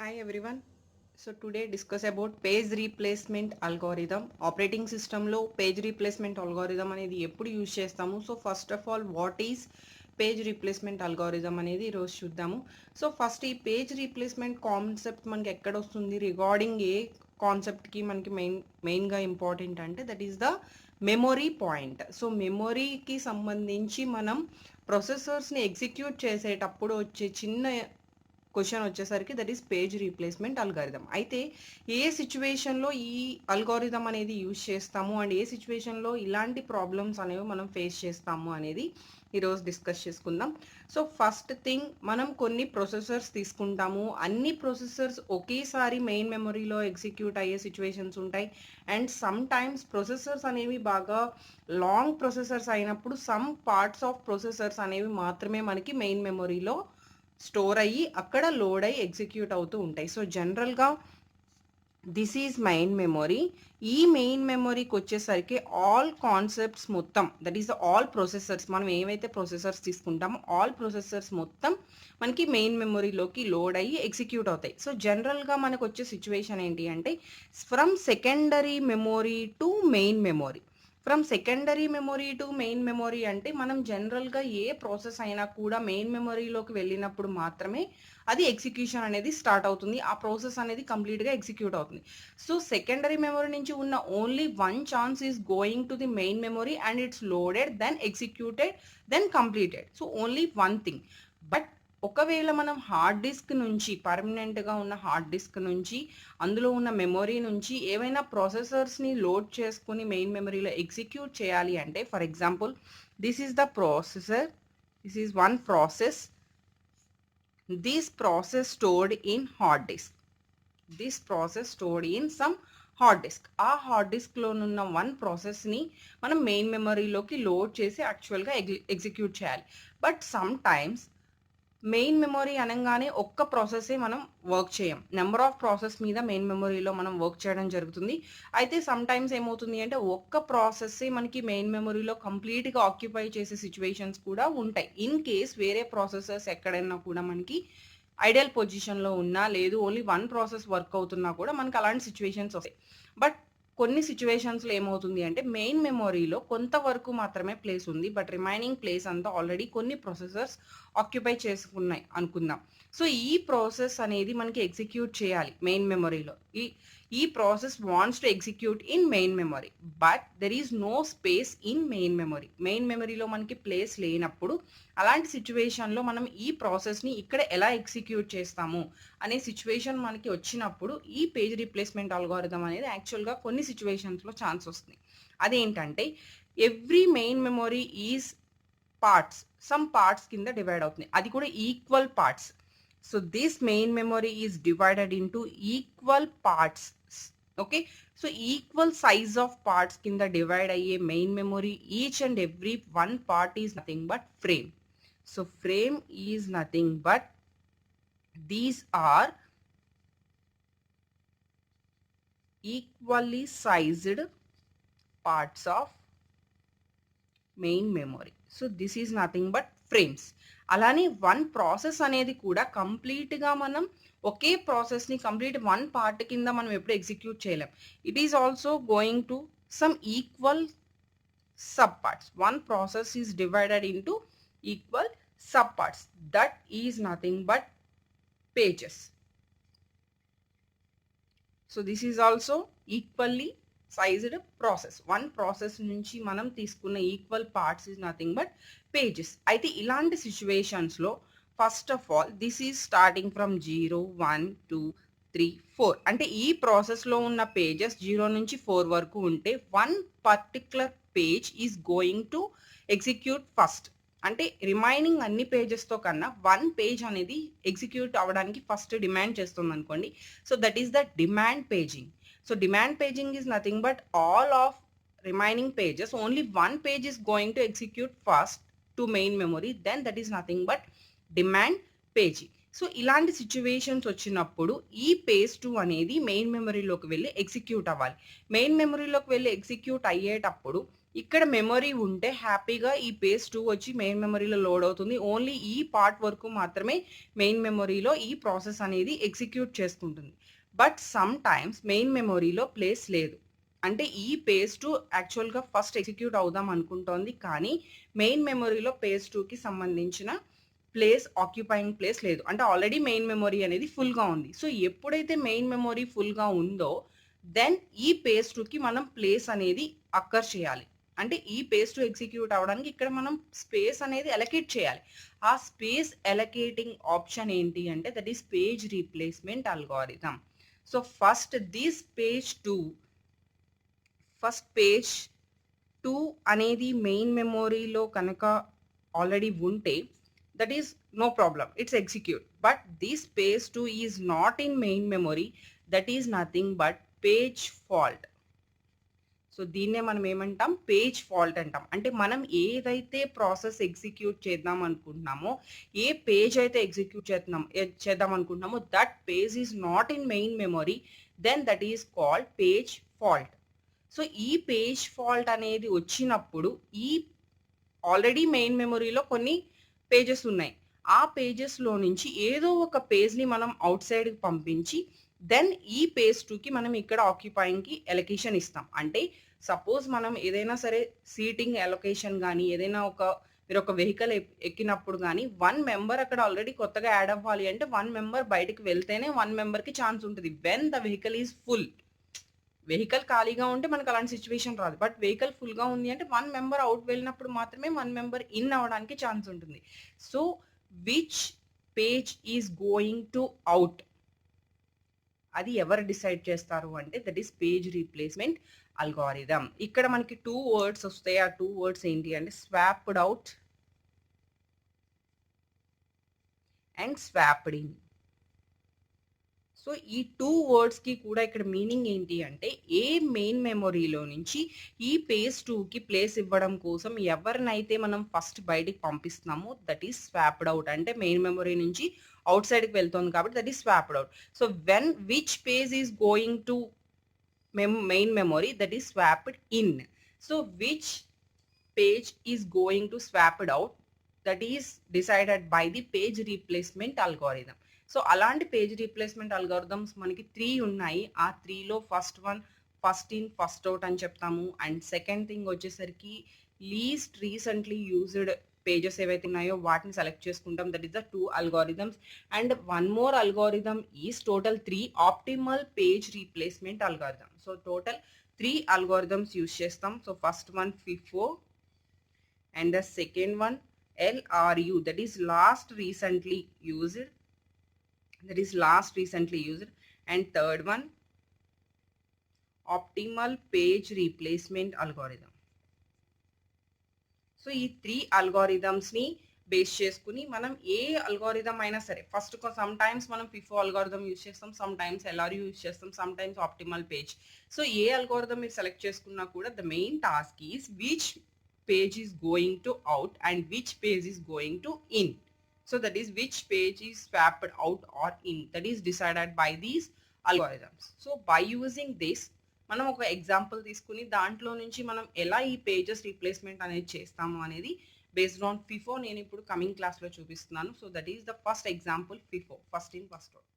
Hi everyone. So today discuss about page replacement algorithm. Operating system లో page replacement algorithm అనేది ఎప్పుడు use చేస్తాము. So first of all what is page replacement algorithm అనేది ఈరోజు చూద్దాము. So first ఈ page replacement concept మనకి ఎక్కడ వస్తుంది, రిగార్డింగ్ ఏ కాన్సెప్ట్కి మనకి మెయిన్గా ఇంపార్టెంట్ అంటే that is the memory point. So మెమొరీకి సంబంధించి మనం ప్రొసెసర్స్ని ఎగ్జిక్యూట్ చేసేటప్పుడు వచ్చే చిన్న క్వశ్చన్ వచ్చేసరికి that is page replacement algorithm. అయితే ఏ సిచ్యువేషన్లో ఈ అల్గారిథం అనేది యూజ్ చేస్తాము అండ్ ఏ సిచ్యువేషన్లో ఇలాంటి ప్రాబ్లమ్స్ అనేవి మనం ఫేస్ చేస్తాము అనేది ఈరోజు డిస్కస్ చేసుకుందాం. సో ఫస్ట్ థింగ్, మనం కొన్ని ప్రొసెసర్స్ తీసుకుంటాము. అన్ని ప్రొసెసర్స్ ఒకేసారి మెయిన్ మెమొరీలో ఎగ్జిక్యూట్ అయ్యే సిచ్యువేషన్స్ ఉంటాయి. అండ్ సమ్ టైమ్స్ ప్రొసెసర్స్ అనేవి బాగా లాంగ్ ప్రొసెసర్స్ అయినప్పుడు సమ్ పార్ట్స్ ఆఫ్ ప్రొసెసర్స్ అనేవి మాత్రమే మనకి మెయిన్ మెమొరీలో స్టోర్ అయ్యి అక్కడ లోడ్ అయ్యి ఎగ్జిక్యూట్ అవుతూ ఉంటాయి. సో జనరల్గా దిస్ ఈజ్ మెయిన్ మెమొరీ. ఈ మెయిన్ మెమొరీకి వచ్చేసరికి ఆల్ కాన్సెప్ట్స్ మొత్తం, దట్ ఈస్ ఆల్ ప్రొసెసర్స్, మనం ఏవైతే ప్రొసెసర్స్ తీసుకుంటామో ఆల్ ప్రొసెసర్స్ మొత్తం మనకి మెయిన్ మెమొరీలోకి లోడ్ అయ్యి ఎగ్జిక్యూట్ అవుతాయి. సో జనరల్గా మనకు వచ్చే సిచ్యువేషన్ ఏంటి అంటే from secondary memory to main memory. From secondary memory to main memory అంటే మనం జనరల్గా ఏ ప్రాసెస్ అయినా కూడా మెయిన్ మెమొరీలోకి వెళ్ళినప్పుడు మాత్రమే అది ఎగ్జిక్యూషన్ అనేది స్టార్ట్ అవుతుంది, ఆ ప్రాసెస్ అనేది కంప్లీట్గా ఎగ్జిక్యూట్ అవుతుంది. సో సెకండరీ మెమొరీ నుంచి ఉన్న only one chance is going to the main memory and it's loaded, then executed, then completed. So only one thing. But ఒకవేళ మనం హార్డ్ డిస్క్ నుంచి, పర్మనెంట్గా ఉన్న హార్డ్ డిస్క్ నుంచి, అందులో ఉన్న మెమొరీ నుంచి ఏవైనా ప్రాసెసర్స్ని లోడ్ చేసుకుని మెయిన్ మెమొరీలో ఎగ్జిక్యూట్ చేయాలి అంటే, for example this is the processor, this is one process, this process stored in hard disk, this process stored in some hard disk. ఆ హార్డ్ డిస్క్లోనున్న వన్ ప్రాసెస్ని మనం మెయిన్ మెమొరీలోకి లోడ్ చేసి యాక్చువల్గా ఎగ్జిక్యూట్ చేయాలి. But some times main memory అనగానే ఒక్క ప్రాసెసే మనం work చేయం, నెంబర్ ఆఫ్ ప్రాసెస్ మీద మెయిన్ మెమొరీలో మనం వర్క్ చేయడం జరుగుతుంది. అయితే సమ్ టైమ్స్ ఏమవుతుంది అంటే ఒక్క ప్రాసెస్సే మనకి మెయిన్ మెమొరీలో కంప్లీట్గా ఆక్యుపై చేసే సిచ్యువేషన్స్ కూడా ఉంటాయి. ఇన్ కేస్ వేరే ప్రాసెసర్స్ ఎక్కడైనా కూడా మనకి ఐడియల్ పొజిషన్లో ఉన్నా, లేదు ఓన్లీ వన్ ప్రాసెస్ వర్క్ అవుతున్నా కూడా మనకి అలాంటి సిచ్యువేషన్స్ వస్తాయి. బట్ కొన్ని సిచ్యువేషన్స్లో ఏమవుతుంది అంటే మెయిన్ మెమొరీలో కొంతవరకు మాత్రమే ప్లేస్ ఉంది, బట్ రిమైనింగ్ ప్లేస్ అంతా ఆల్రెడీ కొన్ని ప్రొసెసర్స్ ఆక్యుపై చేసుకున్నాయి అనుకుందాం. సో ఈ ప్రాసెస్ అనేది మనకి ఎగ్జిక్యూట్ చేయాలి మెయిన్ మెమొరీలో. ఈ process wants to execute in main memory, but there is no space in main memory. Main మెమొరీలో మనకి ప్లేస్ లేనప్పుడు అలాంటి సిచ్యువేషన్లో మనం ఈ ప్రాసెస్ని ఇక్కడ ఎలా ఎగ్జిక్యూట్ చేస్తాము అనే సిచ్యువేషన్ మనకి వచ్చినప్పుడు ఈ పేజ్ రీప్లేస్మెంట్ అల్గోరిథం అనేది యాక్చువల్గా కొన్ని సిచ్యువేషన్స్లో ఛాన్స్ వస్తుంది. అదేంటంటే every main memory is parts, some parts కింద డివైడ్ అవుతుంది, అది కూడా equal parts. So this main memory is divided into equal parts. Okay, so equal size of parts కింద డివైడ్ అయ్యే main memory, each and every one part is nothing but frame. So frame is nothing but these are equally sized parts of main memory. So this is nothing but frames. అలానే one process అనేది కూడా కంప్లీట్గా మనం ఒకే ప్రాసెస్ని complete one part కింద మనం ఎప్పుడు execute చేయలేం. It is also going to sum equal sub parts. One process is divided into equal sub parts. That is nothing but pages. So this is also equally sized process. One process నుంచి మనం తీసుకున్న equal parts is nothing but pages. అయితే ఇలాంటి సిచ్యువేషన్స్లో first of all this is starting from 0, 1, 2, 3, 4. అంటే ఈ ప్రాసెస్లో ఉన్న పేజెస్ 0 నుంచి 4 వరకు ఉంటే one particular page is going to execute first. అంటే రిమైనింగ్ అన్ని పేజెస్తో కన్నా వన్ పేజ్ అనేది ఎగ్జిక్యూట్ అవ్వడానికి ఫస్ట్ డిమాండ్ చేస్తుంది అనుకోండి. So that is the demand paging. So demand paging is nothing but all of remaining pages, only one page is going to execute first to main memory, then that is nothing but demand paging. So ఇలాంటి situations వచ్చినప్పుడు ఈ page 2 అనేది main మెమరీలోకి వెళ్ళి execute అవ్వాలి. Main మెమరీలోకి వెళ్ళి execute అయ్యేటప్పుడు ఇక్కడ memory ఉంటే హ్యాపీగా ఈ పేజ్ 2 వచ్చి మెయిన్ మెమరీలో లోడ్ అవుతుంది. ఓన్లీ ఈ పార్ట్ వరకు మాత్రమే మెయిన్ మెమరీలో ఈ ప్రాసెస్ అనేది ఎగ్జిక్యూట్ చేసుకుంటుంది. బట్ సమ్ టైమ్స్ మెయిన్ మెమరీలో ప్లేస్ లేదు. అంటే ఈ పేజ్ 2 యాక్చువల్‌గా ఫస్ట్ ఎగ్జిక్యూట్ అవుదాం అనుకుంటోంది. కానీ మెయిన్ మెమరీలో పేజ్ 2కి సంబంధించిన ఆక్యుపైయింగ్ ప్లేస్ లేదు. అంటే ఆల్రెడీ మెయిన్ మెమరీ అనేది ఫుల్‌గా ఉంది. సో ఎప్పుడైతే మెయిన్ మెమరీ ఫుల్‌గా ఉందో దెన్ ఈ పేజ్ 2కి మనం ప్లేస్ అనేది అక్కర్ చేయాలి. అంటే ఈ పేజ్ 2 ఎగ్జిక్యూట్ అవ్వడానికి ఇక్కడ మనం స్పేస్ అనేది అలొకేట్ చేయాలి. ఆ స్పేస్ అలొకేటింగ్ ఆప్షన్ ఏంటి అంటే that is page replacement algorithm. So first page 2 అనేది మెయిన్ మెమరీలో కనుక ఆల్రెడీ ఉంటే that is no problem, it's execute. But this page 2 is not in main memory, that is nothing but page fault. So దీన్నే మనం ఏమంటాం, page fault అంటాం. అంటే మనం ఏదైతే ప్రాసెస్ ఎగ్జిక్యూట్ చేద్దాం అనుకుంటున్నామో, ఏ పేజ్ అయితే ఎగ్జిక్యూట్ చేద్దాం అనుకుంటున్నామో that page is not in main memory, then that is called page fault. So ఈ పేజ్ ఫాల్ట్ అనేది వచ్చినప్పుడు ఈ ఆల్రెడీ మెయిన్ మెమరీలో కొన్ని పేజెస్ ఉన్నాయి. ఆ పేజెస్లో నుంచి ఏదో ఒక పేజ్ని మనం అవుట్ సైడ్కి పంపించి దెన్ ఈ పేజ్ 2కి మనం ఇక్కడ ఆక్యుపైయింగ్కి ఎలొకేషన్ ఇస్తాం. అంటే సపోజ్ మనం ఏదైనా సరే సీటింగ్ ఎలొకేషన్ కానీ ఏదైనా మీరు ఒక వెహికల్ ఎక్కినప్పుడు కానీ 1 మెంబర్ అక్కడ ఆల్రెడీ కొత్తగా యాడ్ అవ్వాలి అంటే 1 మెంబర్ బయటకు వెళ్తేనే 1 మెంబర్కి ఛాన్స్ ఉంటుంది. When the vehicle is full, vehicle ఖాళీగా ఉంటే మనకు అలాంటి సిచ్యువేషన్ రాదు. బట్ వెహికల్ ఫుల్గా ఉంది అంటే 1 మెంబర్ అవుట్ వెళ్ళినప్పుడు మాత్రమే 1 మెంబర్ ఇన్ అవ్వడానికి ఛాన్స్ ఉంటుంది. So which page is going to out అది ఎవరు డిసైడ్ చేస్తారు అంటే that is page replacement algorithm. ఇక్కడ మనకి 2 వర్డ్స్ వస్తాయి. ఆ 2 వర్డ్స్ ఏంటి అంటే swapped out and swapped in. So ఈ 2 వర్డ్స్కి కూడా ఇక్కడ మీనింగ్ ఏంటి అంటే ఏ మెయిన్ మెమరీలో నుంచి ఈ పేజ్ 2కి ప్లేస్ ఇవ్వడం కోసం ఎవరినైతే మనం ఫస్ట్ బయటికి పంపిస్తున్నామో దట్ ఈస్ స్వాప్డ్ అవుట్. అంటే మెయిన్ మెమరీ నుంచి అవుట్ సైడ్కి వెళ్తుంది కాబట్టి that is swapped out. So when which page is going to main memory that is swapped in. So which page is going to swapped out that is decided by the page replacement algorithm. So అలాంటి page replacement algorithms మనకి 3 ఉన్నాయి. ఆ 3లో first one first in first out అని చెప్తాము. And second thing వచ్చేసరికి least recently used pages ఏవైతే ఉన్నాయో వాటిని సెలెక్ట్ చేసుకుంటాం. That is the 2 algorithms. And one more algorithm is total 3 optimal page replacement algorithm. So total 3 algorithms use చేస్తాం. So first one FIFO and the second one LRU, that is last recently used, and third one optimal page replacement algorithm. So ఈ 3 algorithms ని base చేసుకుని మనం ఏ algorithm అయినా సరే first sometimes మనం FIFO algorithm use చేస్తాం, sometimes LRU use చేస్తాం, sometimes optimal page. So ఏ అల్గోరిథం మీరు సెలెక్ట్ చేసుకున్నా కూడా the main task is which page is going to out and which page is going to in. So that is which page is swapped out or in, that is decided by these algorithms. So by using this మనం ఒక example తీసుకుని దాంట్లో నుంచి మనం ఎలా ఈ pages replacement అనేది చేస్తాము అనేది బేస్డ్ ఆన్ FIFO నేను ఇప్పుడు కమింగ్ క్లాస్లో చూపిస్తున్నాను. So that is the first example FIFO, first in first out.